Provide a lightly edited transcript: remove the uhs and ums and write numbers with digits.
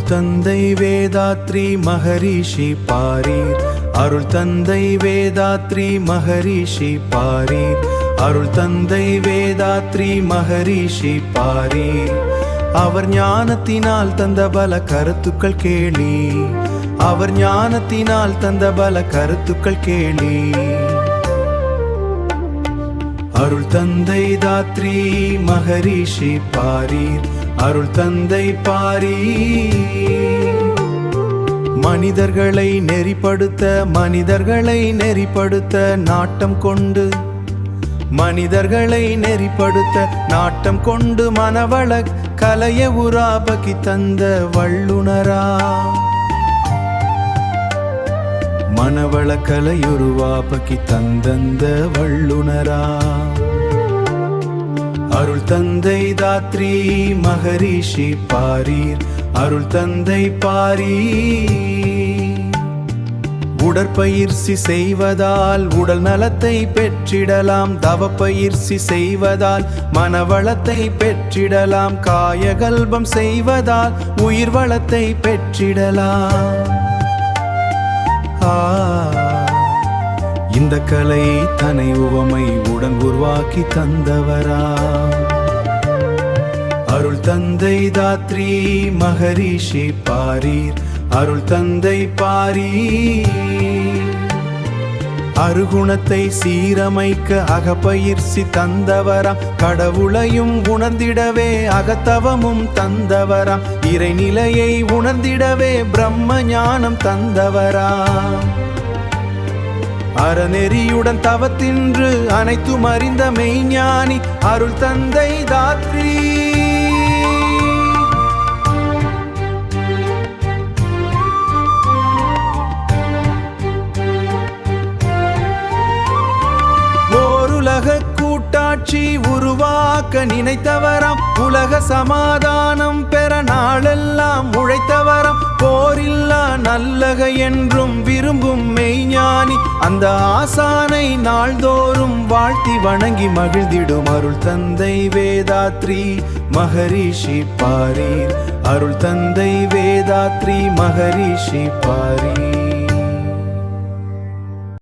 தந்தை வேதாத்ரி மகரிஷி பாரீர். அருள் தந்தை வேதாத்ரி மகரிஷி பாரீர். அருள் தந்தை வேதாத்ரி மகரிஷி பாரீர். அவர் ஞானத்தினால் தந்த பல கருத்துக்கள் கேளி. அவர் ஞானத்தினால் தந்த பல கருத்துக்கள் கேளி. அருள் தந்தை தாத்ரி மகரிஷி பாரீர். அருள் தந்தை பாரீர். மனிதர்களை நெறிப்படுத்த மனிதர்களை நெறிப்படுத்த நாட்டம் கொண்டு மனிதர்களை நெறிப்படுத்த நாட்டம் கொண்டு மனவள கலைய உராபகி தந்த வள்ளுனரா. மனவள கலையுருவாபகி தந்தந்த வள்ளுனரா. அருள் தந்தை தாத்ரி மகரிஷி பாரீர். அருள் தந்தை பாரீர். உடற்பயிற்சி செய்வதால் உடல் நலத்தை பெற்றிடலாம். தவப்பயிற்சி செய்வதால் மனவளத்தை பெற்றிடலாம். காயகல்பம் செய்வதால் உயிர் வளத்தை பெற்றிடலாம். இந்த கலை தனை உவமை உடன் உருவாக்கி தந்தவரா. அருள் தந்தை தாத்ரி மகரிஷி பாரீர். அருள் தந்தை பாரீர். அருகுணத்தை சீரமைக்க அகப்பயிற்சி தந்தவராம். கடவுளையும் உணர்ந்திடவே அகத்தவமும் தந்தவராம். இறைநிலையை உணர்ந்திடவே பிரம்ம ஞானம் தந்தவராம். அறநெறியுடன் தவத்தின்று அனைத்தும் அறிந்த மெய்ஞானி அருள் தந்தை தாத்ரி. கூட்டாட்சி உருவாக்க நினைத்தவராம். உலக சமாதானம் பெற நாளெல்லாம் உழைத்தவராம். போரில்லா நல்லக என்றும் விரும்பும் மெய்ஞானி அந்த ஆசானை நாள்தோறும் வாழ்த்தி வணங்கி மகிழ்ந்திடும் அருள் தந்தை வேதாத்ரி மகரிஷி பாரீர். அருள் தந்தை வேதாத்ரி மகரிஷி பாரீர்.